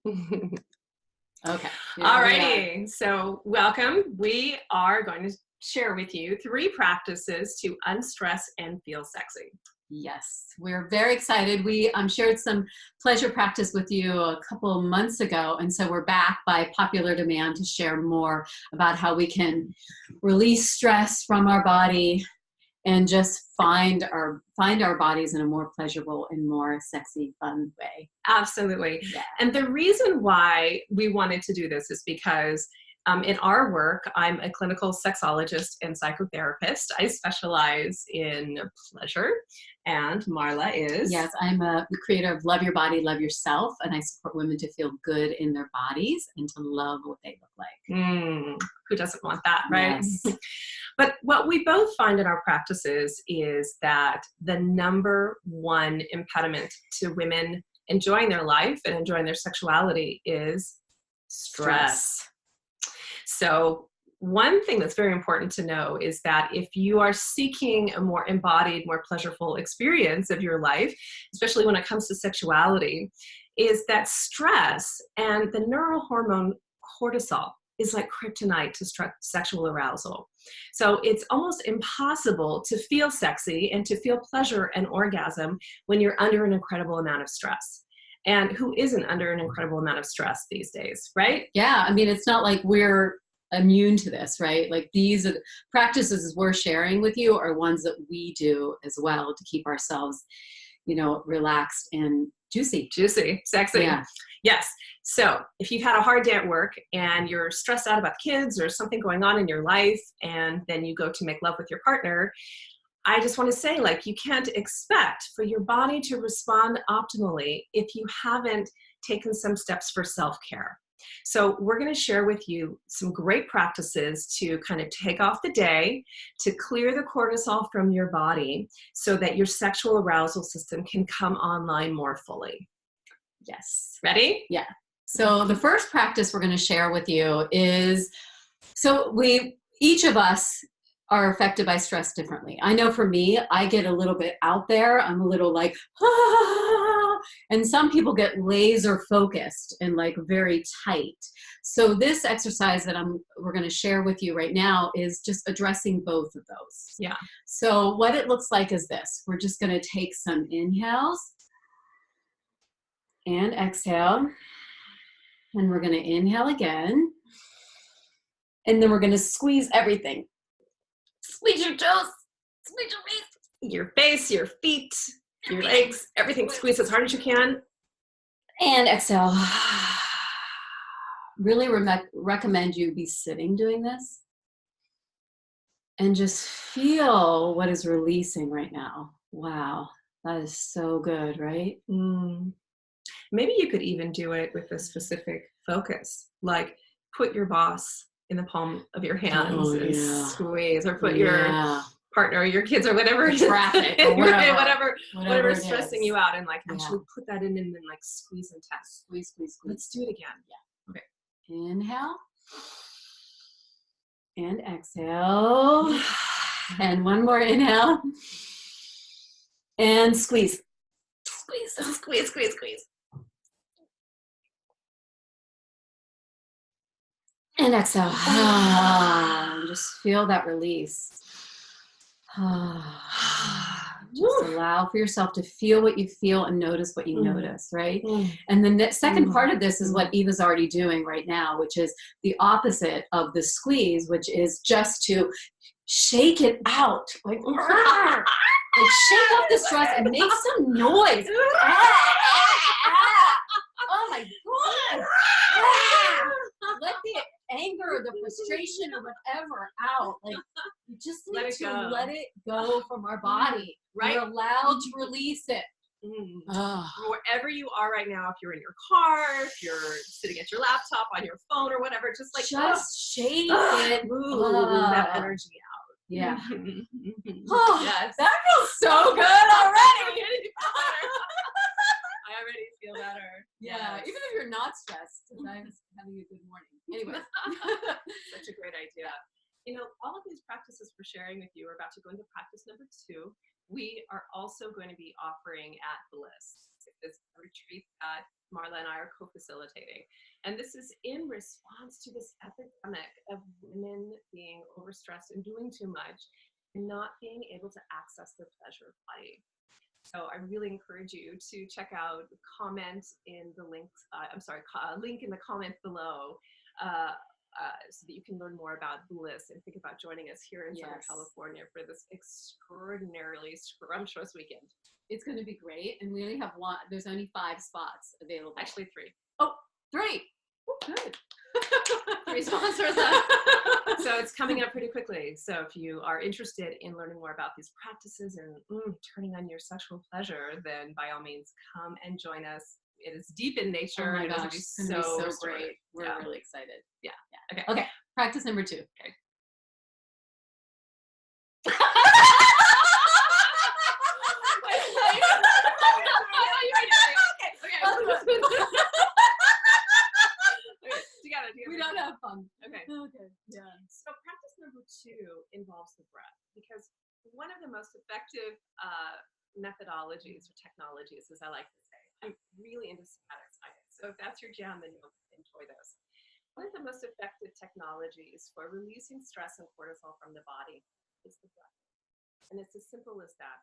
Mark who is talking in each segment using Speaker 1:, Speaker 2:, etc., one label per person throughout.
Speaker 1: Okay.
Speaker 2: All righty. So welcome. We are going to share with you 3 practices to unstress and feel sexy.
Speaker 1: Yes, we're very excited. We shared some pleasure practice with you a couple of months ago, and so we're back by popular demand to share more about how we can release stress from our body and just find our bodies in a more pleasurable and more sexy, fun way.
Speaker 2: Absolutely.
Speaker 1: Yeah.
Speaker 2: And the reason why we wanted to do this is because in our work, I'm a clinical sexologist and psychotherapist. I specialize in pleasure, and Marla is.
Speaker 1: Yes, I'm the creator of Love Your Body, Love Yourself, and I support women to feel good in their bodies and to love what they look like.
Speaker 2: Who doesn't want that, right?
Speaker 1: Yes.
Speaker 2: But what we both find in our practices is that the number one impediment to women enjoying their life and enjoying their sexuality is stress. So one thing that's very important to know is that if you are seeking a more embodied, more pleasurable experience of your life, especially when it comes to sexuality, is that stress and the neurohormone cortisol is like kryptonite to sexual arousal. So it's almost impossible to feel sexy and to feel pleasure and orgasm when you're under an incredible amount of stress. And who isn't under an incredible amount of stress these days, right?
Speaker 1: Yeah, I mean, it's not like we're immune to this, right? Like these practices we're sharing with you are ones that we do as well to keep ourselves, relaxed and juicy,
Speaker 2: sexy.
Speaker 1: Yeah.
Speaker 2: Yes. So if you've had a hard day at work and you're stressed out about the kids or something going on in your life, and then you go to make love with your partner, I just want to say, you can't expect for your body to respond optimally if you haven't taken some steps for self-care. So we're going to share with you some great practices to kind of take off the day, to clear the cortisol from your body so that your sexual arousal system can come online more fully.
Speaker 1: Yes.
Speaker 2: Ready?
Speaker 1: Yeah. So the first practice we're going to share with you is, each of us are affected by stress differently. I know for me, I get a little bit out there. I'm a little like, and some people get laser focused and very tight. So this exercise that we're going to share with you right now is just addressing both of those.
Speaker 2: Yeah.
Speaker 1: So what it looks like is this. We're just going to take some inhales and exhale. And we're going to inhale again. And then we're going to squeeze everything. Squeeze your toes, squeeze your wrists,
Speaker 2: your face, your feet, your legs, everything. Squeeze as hard as you can.
Speaker 1: And exhale. Really recommend you be sitting doing this. And just feel what is releasing right now. Wow, that is so good, right?
Speaker 2: Maybe you could even do it with a specific focus, like put your boss in the palm of your hands and squeeze, or put your partner or your kids or whatever
Speaker 1: traffic or
Speaker 2: whatever is stressing you out, and actually put that in and then squeeze and test.
Speaker 1: Squeeze.
Speaker 2: Let's do it again.
Speaker 1: Yeah. Okay. Inhale and exhale. And one more inhale and squeeze. Squeeze. And exhale. Just feel that release. Just allow for yourself to feel what you feel and notice what you notice, right? And the second part of this is what Eva's already doing right now, which is the opposite of the squeeze, which is just to shake it out. Like shake off the stress and make some noise. Oh my God. Let the anger or the frustration or whatever out. You just need to let it go from our body. Right? We're allowed to release it.
Speaker 2: Wherever you are right now, if you're in your car, if you're sitting at your laptop, on your phone or whatever, just
Speaker 1: shake it.
Speaker 2: Move that energy out.
Speaker 1: Yeah.
Speaker 2: Yes.
Speaker 1: That feels so good already.
Speaker 2: I already feel better.
Speaker 1: Yeah. Even if you're not stressed, I'm having a good morning. Anyway.
Speaker 2: Such a great idea. All of these practices we're sharing with you are about to go into practice number 2. We are also going to be offering at Bliss. This retreat that Marla and I are co-facilitating. And this is in response to this epidemic of women being overstressed and doing too much and not being able to access their pleasure body. So I really encourage you to check out, comment in the links, link in the comment below, so that you can learn more about Bliss and think about joining us here in Southern California for this extraordinarily scrumptious weekend.
Speaker 1: It's going to be great. And we only have one, there's only 5 spots available.
Speaker 2: Actually 3.
Speaker 1: Oh, 3. Oh, good. 3 sponsors left.
Speaker 2: So it's coming up pretty quickly. So if you are interested in learning more about these practices and turning on your sexual pleasure, then by all means come and join us. It is deep in nature.
Speaker 1: Oh my gosh,
Speaker 2: it's going to be so
Speaker 1: great. We're really excited.
Speaker 2: Yeah.
Speaker 1: Okay. Practice number 2.
Speaker 2: Okay.
Speaker 1: We don't have fun.
Speaker 2: Okay.
Speaker 1: Yeah.
Speaker 2: So practice number 2 involves the breath, because one of the most effective methodologies or technologies, as I like to say, I'm really into somatic science. So if that's your jam, then you'll enjoy those. One of the most effective technologies for releasing stress and cortisol from the body is the breath. And it's as simple as that.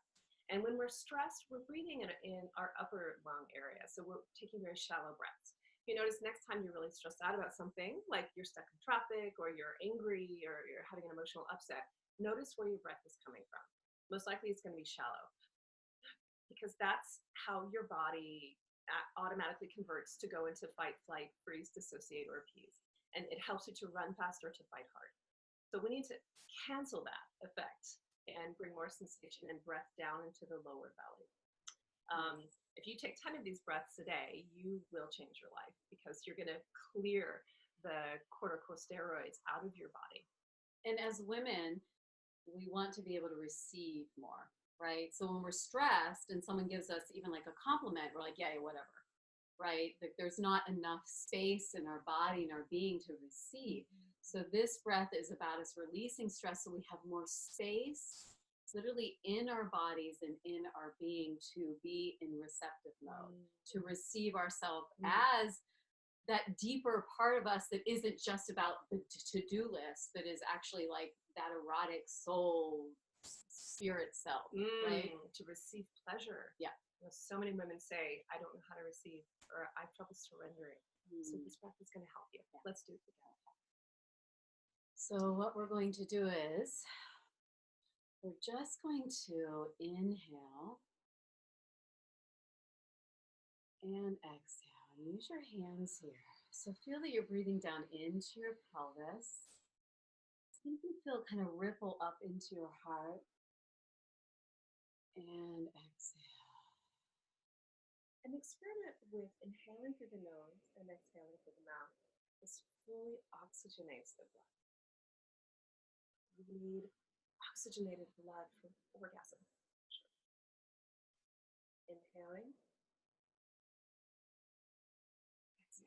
Speaker 2: And when we're stressed, we're breathing in our upper lung area. So we're taking very shallow breaths. You notice next time you're really stressed out about something, like you're stuck in traffic or you're angry or you're having an emotional upset, notice where your breath is coming from. Most likely it's going to be shallow, because that's how your body automatically converts to go into fight, flight, freeze, dissociate, or appease. And it helps you to run faster, to fight hard. So we need to cancel that effect and bring more sensation and breath down into the lower belly. If you take 10 of these breaths a day, you will change your life, because you're going to clear the corticosteroids out of your body.
Speaker 1: And as women, we want to be able to receive more, right? So when we're stressed and someone gives us even like a compliment, we're like, yeah, whatever, right? Like there's not enough space in our body and our being to receive. So this breath is about us releasing stress so we have more space literally in our bodies and in our being to be in receptive mode, to receive ourselves as that deeper part of us that isn't just about the to-do list, but is actually like that erotic soul spirit self, right?
Speaker 2: To receive pleasure.
Speaker 1: Yeah.
Speaker 2: You know, so many women say, I don't know how to receive, or I have trouble surrendering. So this breath is going to help you. Yeah. Let's do it together.
Speaker 1: So what we're going to do is we're just going to inhale and exhale. Use your hands here. So feel that you're breathing down into your pelvis. You can feel kind of ripple up into your heart. And exhale.
Speaker 2: An experiment with inhaling through the nose and exhaling through the mouth. This fully oxygenates the blood. We need oxygenated blood for orgasm. Inhaling.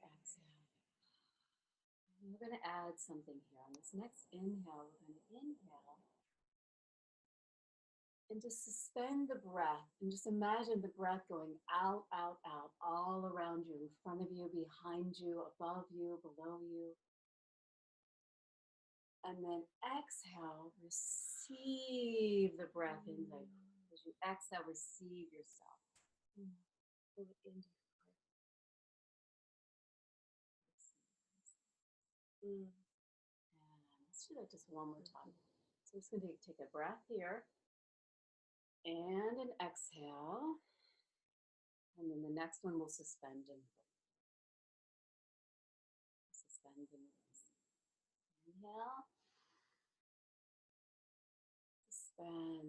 Speaker 1: Exhale. And we're going to add something here. On this next inhale, we're going to inhale and just suspend the breath and just imagine the breath going out, out, out, all around you, in front of you, behind you, above you, below you. And then exhale, receive the breath in. Like, as you exhale, receive yourself.
Speaker 2: Pull it into your heart.
Speaker 1: And let's do that just one more time. So it's going to take a breath here and an exhale. And then the next one will suspend and suspend and release. Inhale.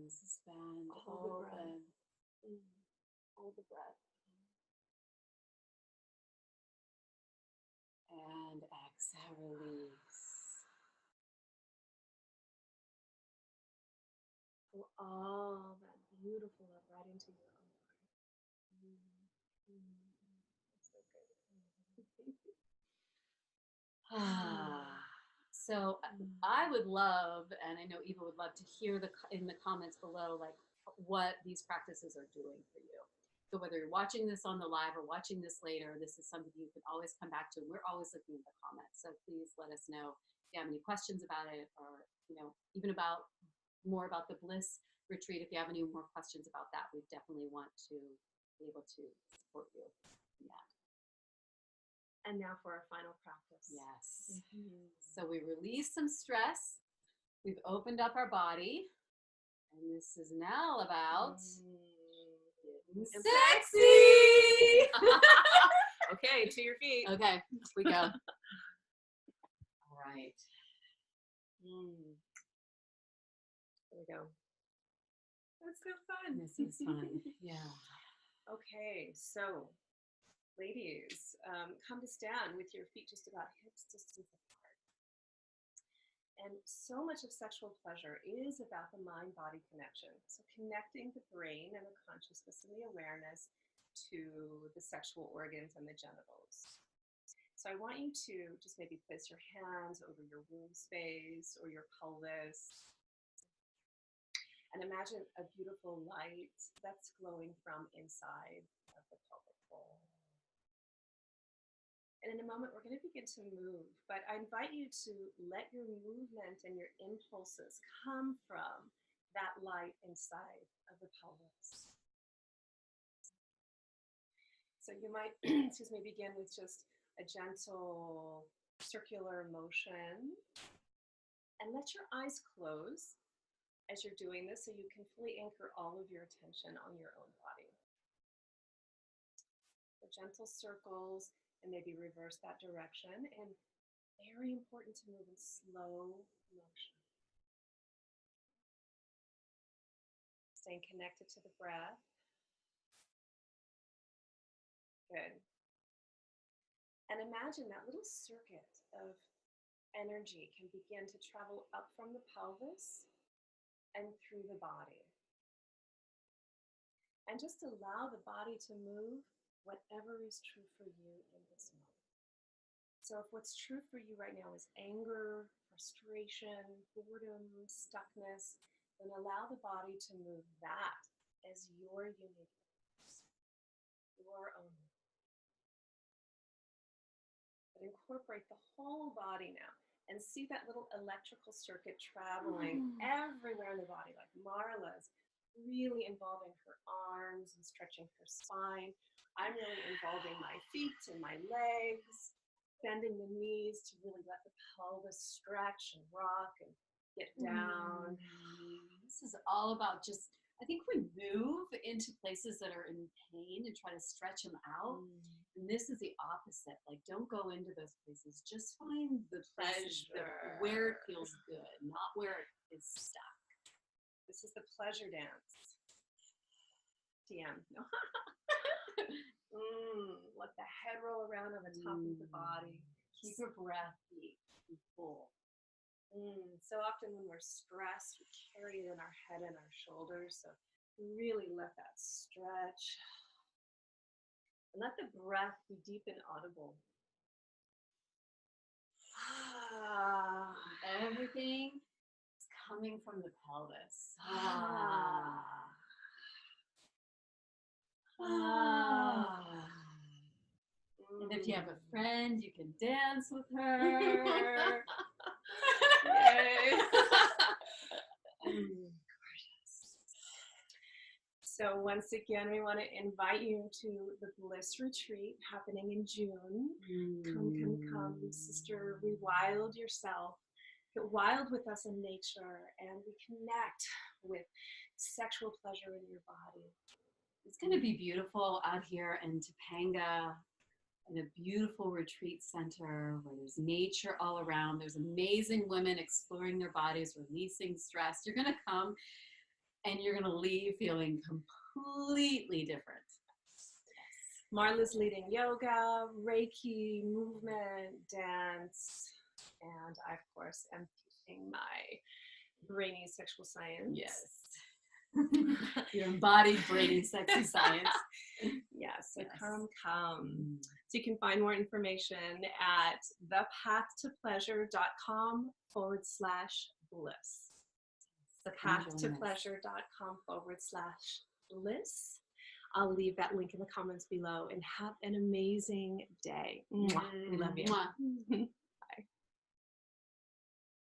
Speaker 1: Suspend, hold the breath. And exhale, release.
Speaker 2: Pull all that beautiful love right into your own heart. That's so good.
Speaker 1: So I would love, and I know Eva would love to hear in the comments below, like what these practices are doing for you. So whether you're watching this on the live or watching this later, this is something you can always come back to. We're always looking at the comments. So please let us know if you have any questions about it, or, even about more about the Bliss retreat. If you have any more questions about that, we definitely want to be able to support you in that.
Speaker 2: And now for our final practice.
Speaker 1: Yes. Mm-hmm. So we release some stress. We've opened up our body. And this is now about getting sexy.
Speaker 2: Okay, to your feet.
Speaker 1: Okay, we go. All right.
Speaker 2: There we go. That's so fun.
Speaker 1: This is fun. Yeah.
Speaker 2: Okay, so ladies, come to stand with your feet just about hips distance apart. And so much of sexual pleasure is about the mind-body connection. So connecting the brain and the consciousness and the awareness to the sexual organs and the genitals. So I want you to just maybe place your hands over your womb space or your pelvis. And imagine a beautiful light that's glowing from inside of the pelvic bowl. And in a moment, we're going to begin to move, but I invite you to let your movement and your impulses come from that light inside of the pelvis. So you might, begin with just a gentle circular motion, and let your eyes close as you're doing this so you can fully anchor all of your attention on your own body. So gentle circles, and maybe reverse that direction, and very important to move in slow motion. Staying connected to the breath. Good. And imagine that little circuit of energy can begin to travel up from the pelvis and through the body. And just allow the body to move whatever is true for you in this moment. So if what's true for you right now is anger, frustration, boredom, stuckness, then allow the body to move that as your unique voice, your own. But incorporate the whole body now. And see that little electrical circuit traveling everywhere in the body, like Marla's really involving her arms and stretching her spine. I'm really involving my feet and my legs, bending the knees to really let the pelvis stretch and rock and get down.
Speaker 1: This is all about just, I think we move into places that are in pain and try to stretch them out. And this is the opposite. Like, don't go into those places. Just find the pleasure where it feels good, not where it is stuck.
Speaker 2: This is the pleasure dance. TM. Let the head roll around on the top of the body.
Speaker 1: Keep your breath deep and full.
Speaker 2: So often when we're stressed, we carry it in our head and our shoulders. So really let that stretch. And let the breath be deep and audible.
Speaker 1: Everything is coming from the pelvis. And if you have a friend, you can dance with her.
Speaker 2: Yay. So once again, we want to invite you to the Bliss Retreat happening in June. Come, sister, rewild yourself. Get wild with us in nature and reconnect with sexual pleasure in your body.
Speaker 1: It's going to be beautiful out here in Topanga, in a beautiful retreat center where there's nature all around. There's amazing women exploring their bodies, releasing stress. You're going to come and you're going to leave feeling completely different.
Speaker 2: Marla's leading yoga, Reiki, movement, dance, and I, of course, am teaching my brainy sexual science.
Speaker 1: Yes. Your embodied brainy sexy science.
Speaker 2: Yes, so yes. Come. So you can find more information at thepathtopleasure.com/bliss. Thepathtopleasure.com/bliss. I'll leave that link in the comments below, and have an amazing day. Mwah. We love you.
Speaker 1: Mwah.